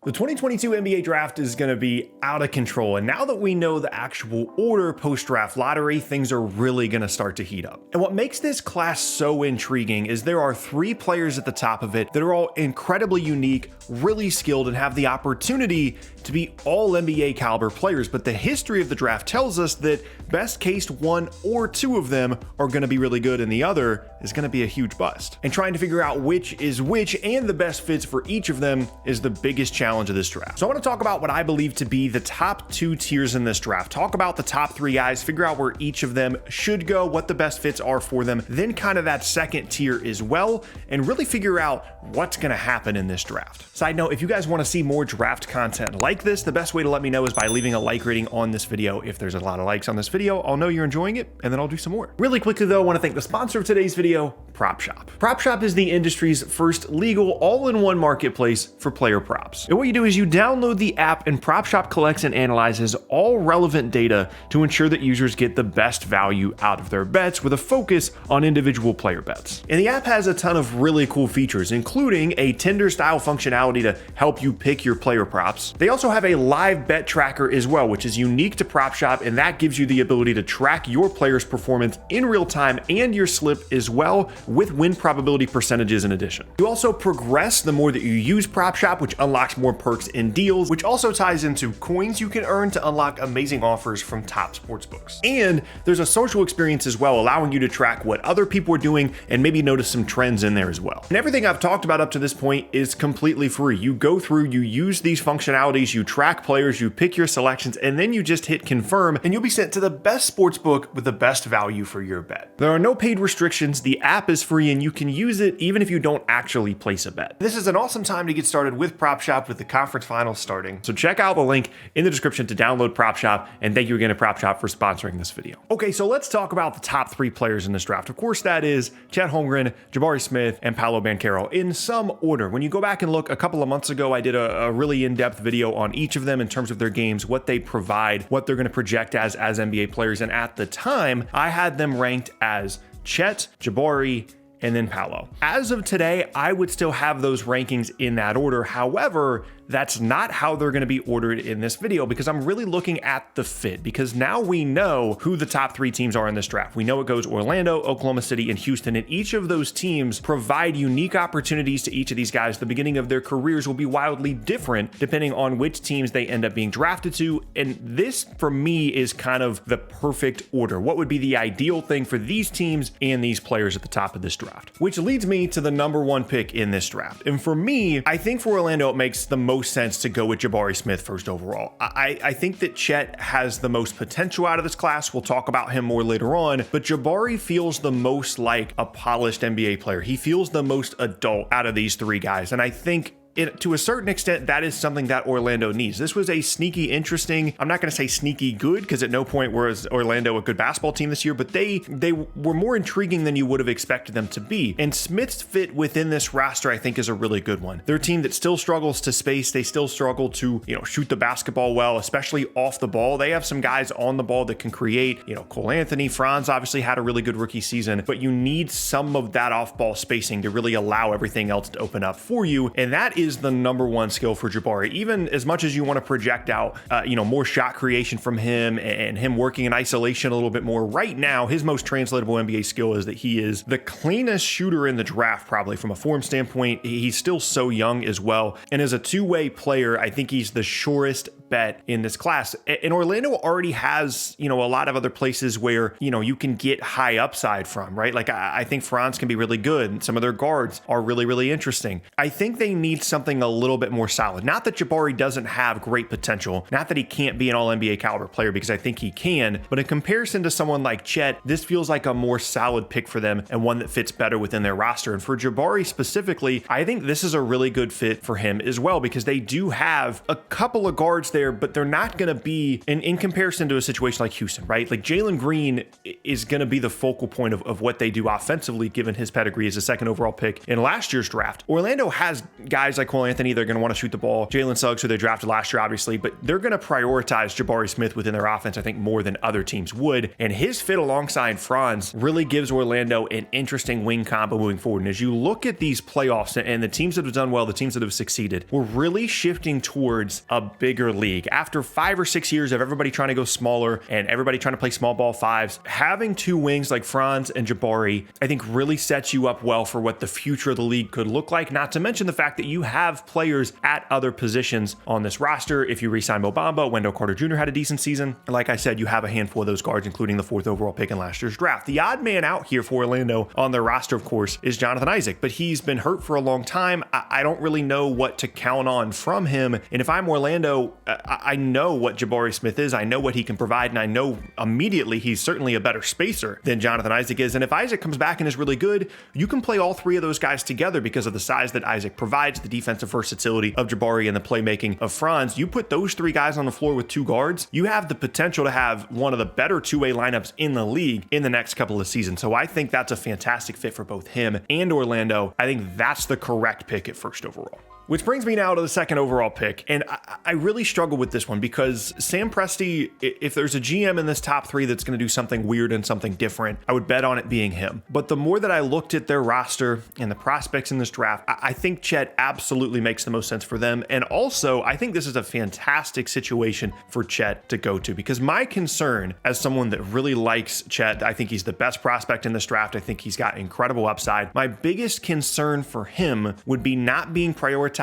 The 2022 NBA draft is going to be out of control, and now that we know the actual order post-draft lottery, things are really going to start to heat up. And what makes this class so intriguing is there are 3 players at the top of it that are all incredibly unique, really skilled, and have the opportunity to be all NBA caliber players. But the history of the draft tells us that best case 1 or 2 of them are going to be really good and the other is going to be a huge bust. And trying to figure out which is which and the best fits for each of them is the biggest challenge of this draft. So I want to talk about what I believe to be the top 2 tiers in this draft, talk about the top 3 guys, figure out where each of them should go, what the best fits are for them, then kind of that second tier as well, and really figure out what's going to happen in this draft. Side note, if you guys want to see more draft content like this, the best way to let me know is by leaving a like rating on this video. If there's a lot of likes on this video, I'll know you're enjoying it, and then I'll do some more. Really quickly though, I want to thank the sponsor of today's video, Prop Shop. Prop Shop is the industry's first legal all-in-one marketplace for player props. And what you do is you download the app, and Prop Shop collects and analyzes all relevant data to ensure that users get the best value out of their bets with a focus on individual player bets. And the app has a ton of really cool features, including a Tinder style functionality to help you pick your player props. They also have a live bet tracker as well, which is unique to Prop Shop, and that gives you the ability to track your player's performance in real time and your slip as well, with win probability percentages in addition. You also progress the more that you use Prop Shop, which unlocks more perks and deals, which also ties into coins you can earn to unlock amazing offers from top sportsbooks. And there's a social experience as well, allowing you to track what other people are doing and maybe notice some trends in there as well. And everything I've talked about up to this point is completely free. You go through, you use these functionalities, you track players, you pick your selections, and then you just hit confirm, and you'll be sent to the best sportsbook with the best value for your bet. There are no paid restrictions. The app is free, and you can use it even if you don't actually place a bet. This is an awesome time to get started with Prop Shop with the conference finals starting. So check out the link in the description to download Prop Shop, and thank you again to Prop Shop for sponsoring this video. Okay, so let's talk about the top 3 players in this draft. Of course, that is Chet Holmgren, Jabari Smith, and Paulo Banchero in some order. When you go back and look, a couple of months ago, I did a really in-depth video on each of them in terms of their games, what they provide, what they're going to project as NBA players. And at the time, I had them ranked as Chet, Jabari, and then Paulo. As of today, I would still have those rankings in that order. However, that's not how they're going to be ordered in this video, because I'm really looking at the fit, because now we know who the top 3 teams are in this draft. We know it goes Orlando, Oklahoma City, and Houston, and each of those teams provide unique opportunities to each of these guys. The beginning of their careers will be wildly different depending on which teams they end up being drafted to, and this for me is kind of the perfect order. What would be the ideal thing for these teams and these players at the top of this draft? Which leads me to the number 1 pick in this draft. And for me, I think for Orlando, it makes the most sense to go with Jabari Smith first overall. I think that Chet has the most potential out of this class. We'll talk about him more later on, but Jabari feels the most like a polished NBA player. He feels the most adult out of these 3 guys. And I think to a certain extent, that is something that Orlando needs. This was a sneaky, interesting, I'm not going to say sneaky good, because at no point was Orlando a good basketball team this year, but they were more intriguing than you would have expected them to be. And Smith's fit within this roster, I think, is a really good one. They're a team that still struggles to space. They still struggle to, shoot the basketball well, especially off the ball. They have some guys on the ball that can create, Cole Anthony, Franz obviously had a really good rookie season, but you need some of that off-ball spacing to really allow everything else to open up for you. And that is the number 1 skill for Jabari. Even as much as you want to project out, more shot creation from him and him working in isolation a little bit more, right now, his most translatable NBA skill is that he is the cleanest shooter in the draft, probably from a form standpoint. He's still so young as well. And as a 2-way player, I think he's the surest bet in this class. And Orlando already has, a lot of other places where, you can get high upside from, right? Like I think Franz can be really good, and some of their guards are really, really interesting. I think they need something a little bit more solid. Not that Jabari doesn't have great potential, not that he can't be an all NBA caliber player, because I think he can, but in comparison to someone like Chet, this feels like a more solid pick for them and one that fits better within their roster. And for Jabari specifically, I think this is a really good fit for him as well, because they do have a couple of guards there, but they're not going to be in comparison to a situation like Houston, right? Like Jalen Green is going to be the focal point of what they do offensively, given his pedigree as a second overall pick in last year's draft. Orlando has guys like Cole Anthony. They're going to want to shoot the ball. Jalen Suggs, who they drafted last year, obviously, but they're going to prioritize Jabari Smith within their offense, I think, more than other teams would. And his fit alongside Franz really gives Orlando an interesting wing combo moving forward. And as you look at these playoffs and the teams that have done well, the teams that have succeeded, we're really shifting towards a bigger league. After 5 or 6 years of everybody trying to go smaller and everybody trying to play small ball fives, having two wings like Franz and Jabari, I think really sets you up well for what the future of the league could look like. Not to mention the fact that you have players at other positions on this roster. If you re-sign Mo Bamba, Wendell Carter Jr. had a decent season. Like I said, you have a handful of those guards, including the 4th overall pick in last year's draft. The odd man out here for Orlando on their roster, of course, is Jonathan Isaac, but he's been hurt for a long time. I don't really know what to count on from him. And if I'm Orlando, I know what Jabari Smith is. I know what he can provide, and I know immediately he's certainly a better spacer than Jonathan Isaac is. And if Isaac comes back and is really good, you can play all three of those guys together because of the size that Isaac provides, the defensive versatility of Jabari, and the playmaking of Franz. You put those three guys on the floor with two guards, you have the potential to have one of the better two-way lineups in the league in the next couple of seasons. So I think that's a fantastic fit for both him and Orlando. I think that's the correct pick at first overall. Which brings me now to the 2nd overall pick. And I really struggle with this one because Sam Presti, if there's a GM in this top 3 that's going to do something weird and something different, I would bet on it being him. But the more that I looked at their roster and the prospects in this draft, I think Chet absolutely makes the most sense for them. And also, I think this is a fantastic situation for Chet to go to, because my concern as someone that really likes Chet, I think he's the best prospect in this draft. I think he's got incredible upside. My biggest concern for him would be not being prioritized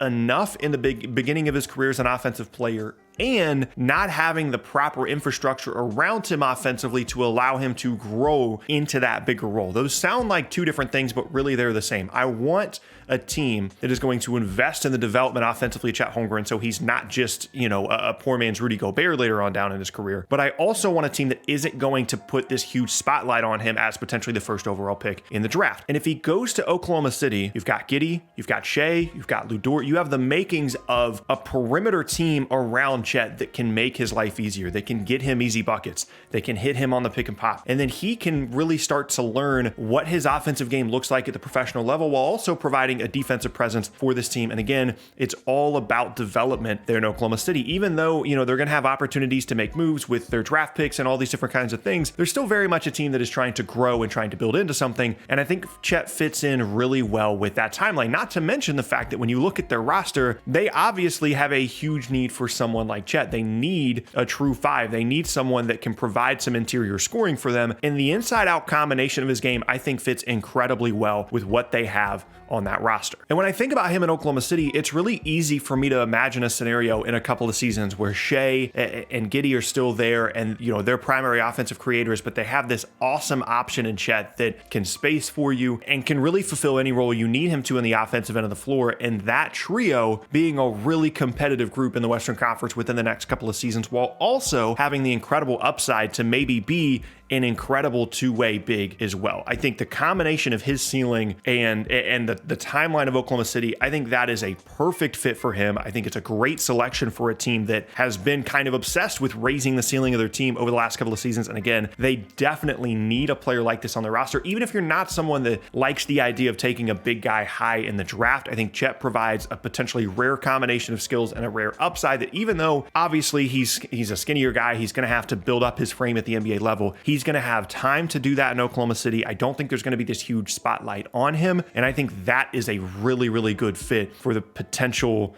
enough in the beginning of his career as an offensive player, and not having the proper infrastructure around him offensively to allow him to grow into that bigger role. Those sound like two different things, but really they're the same. I want a team that is going to invest in the development offensively of Chet Holmgren, so he's not just, a poor man's Rudy Gobert later on down in his career. But I also want a team that isn't going to put this huge spotlight on him as potentially the 1st overall pick in the draft. And if he goes to Oklahoma City, you've got Giddey, you've got Shea, you've got Lu Dort, you have the makings of a perimeter team around Chet that can make his life easier. They can get him easy buckets. They can hit him on the pick and pop. And then he can really start to learn what his offensive game looks like at the professional level, while also providing a defensive presence for this team. And again, it's all about development there in Oklahoma City. Even though, they're going to have opportunities to make moves with their draft picks and all these different kinds of things, they're still very much a team that is trying to grow and trying to build into something. And I think Chet fits in really well with that timeline. Not to mention the fact that when you look at their roster, they obviously have a huge need for someone like Chet. They need a true 5. They need someone that can provide some interior scoring for them. And the inside-out combination of his game, I think, fits incredibly well with what they have on that roster. And when I think about him in Oklahoma City, it's really easy for me to imagine a scenario in a couple of seasons where Shea and Giddey are still there and, they're primary offensive creators, but they have this awesome option in Chet that can space for you and can really fulfill any role you need him to in the offensive end of the floor. And that trio being a really competitive group in the Western Conference within the next couple of seasons, while also having the incredible upside to maybe be an incredible two-way big as well. I think the combination of his ceiling and the timeline of Oklahoma City, I think that is a perfect fit for him. I think it's a great selection for a team that has been kind of obsessed with raising the ceiling of their team over the last couple of seasons. And again, they definitely need a player like this on their roster. Even if you're not someone that likes the idea of taking a big guy high in the draft, I think Chet provides a potentially rare combination of skills and a rare upside that, even though obviously he's a skinnier guy, he's going to have to build up his frame at the NBA level. He's going to have time to do that in Oklahoma City. I don't think there's going to be this huge spotlight on him. And I think that is a really, really good fit for the potential,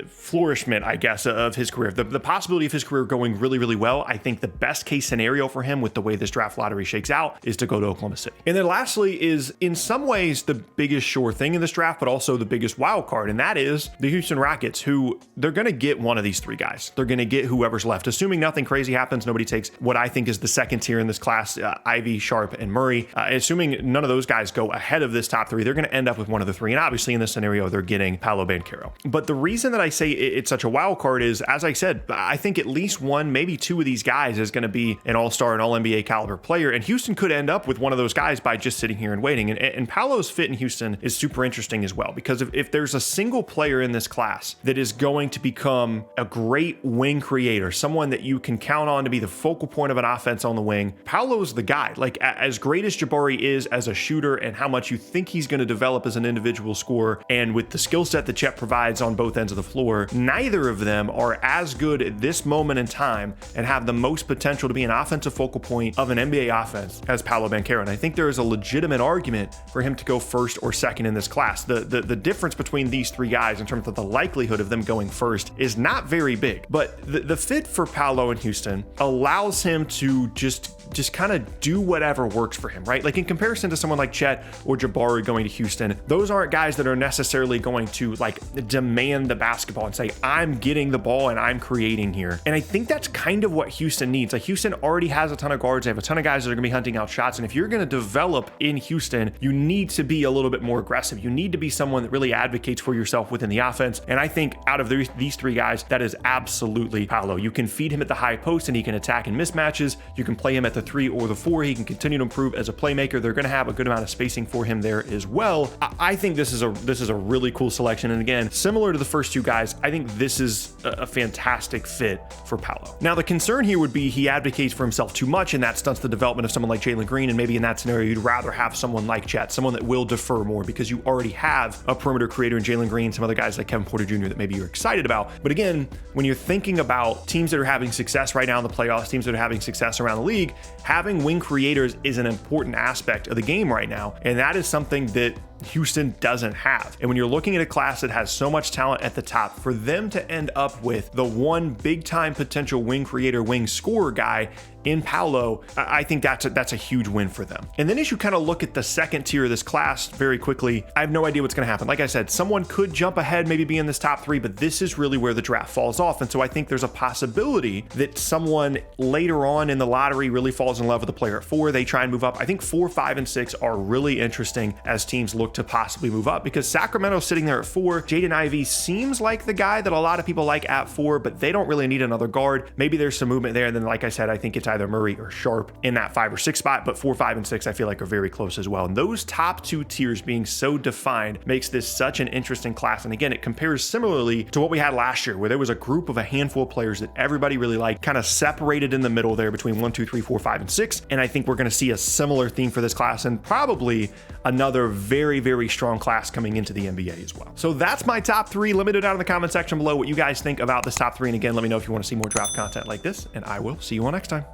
flourishment, I guess, of his career. The possibility of his career going really, really well. I think the best case scenario for him with the way this draft lottery shakes out is to go to Oklahoma City. And then lastly is in some ways the biggest sure thing in this draft, but also the biggest wild card. And that is the Houston Rockets, who they're going to get one of these three guys. They're going to get whoever's left, assuming nothing crazy happens. Nobody takes what I think is the second tier here in this class, Ivy, Sharp, and Murray. Assuming none of those guys go ahead of this top three, they're going to end up with one of the three. And obviously in this scenario, they're getting Paulo Banchero. But the reason that I say it's such a wild card is, as I said, I think at least one, maybe two of these guys is going to be an all-star and all-NBA caliber player. And Houston could end up with one of those guys by just sitting here and waiting. And Paulo's fit in Houston is super interesting as well, because if there's a single player in this class that is going to become a great wing creator, someone that you can count on to be the focal point of an offense on the wing, Paulo's the guy. Like, as great as Jabari is as a shooter and how much you think he's going to develop as an individual scorer, and with the skill set that Chet provides on both ends of the floor, neither of them are as good at this moment in time and have the most potential to be an offensive focal point of an NBA offense as Paulo Banchero. And I think there is a legitimate argument for him to go first or second in this class. The difference between these three guys in terms of the likelihood of them going first is not very big, but the fit for Paulo in Houston allows him to just kind of do whatever works for him, right? Like, in comparison to someone like Chet or Jabari going to Houston, those aren't guys that are necessarily going to like demand the basketball and say, I'm getting the ball and I'm creating here. And I think that's kind of what Houston needs. Like, Houston already has a ton of guards. They have a ton of guys that are going to be hunting out shots. And if you're going to develop in Houston, you need to be a little bit more aggressive. You need to be someone that really advocates for yourself within the offense. And I think out of these three guys, that is absolutely Paulo. You can feed him at the high post and he can attack in mismatches. You can play him at the 3 or the 4. He can continue to improve as a playmaker. They're going to have a good amount of spacing for him there as well. I think this is a really cool selection. And again, similar to the first two guys, I think this is a fantastic fit for Paulo. Now, the concern here would be he advocates for himself too much, and that stunts the development of someone like Jalen Green. And maybe in that scenario, you'd rather have someone like Chet, someone that will defer more, because you already have a perimeter creator in Jalen Green, some other guys like Kevin Porter Jr. that maybe you're excited about. But again, when you're thinking about teams that are having success right now in the playoffs, teams that are having success around the league, having wing creators is an important aspect of the game right now. And that is something that Houston doesn't have. And when you're looking at a class that has so much talent at the top, for them to end up with the one big time potential wing creator, wing scorer guy in Paulo, I think that's a huge win for them. And then as you kind of look at the second tier of this class very quickly, I have no idea what's going to happen. Like I said, someone could jump ahead, maybe be in this top 3, but this is really where the draft falls off. And so I think there's a possibility that someone later on in the lottery really falls in love with a player at 4. They try and move up. I think 4, 5, and 6 are really interesting as teams look to possibly move up, because Sacramento's sitting there at 4. Jaden Ivey seems like the guy that a lot of people like at 4, but they don't really need another guard. Maybe there's some movement there. And then, like I said, I think it's either Murray or Sharp in that 5 or 6 spot, but 4, 5, and 6 I feel like are very close as well. And those top 2 tiers being so defined makes this such an interesting class. And again, it compares similarly to what we had last year, where there was a group of a handful of players that everybody really liked, kind of separated in the middle there between 1, 2, 3, 4, 5, and 6. And I think we're going to see a similar theme for this class, and probably another very, very strong class coming into the NBA as well. So that's my top 3. Let me know down in the comment section below what you guys think about this top 3. And again, let me know if you want to see more draft content like this, and I will see you all next time.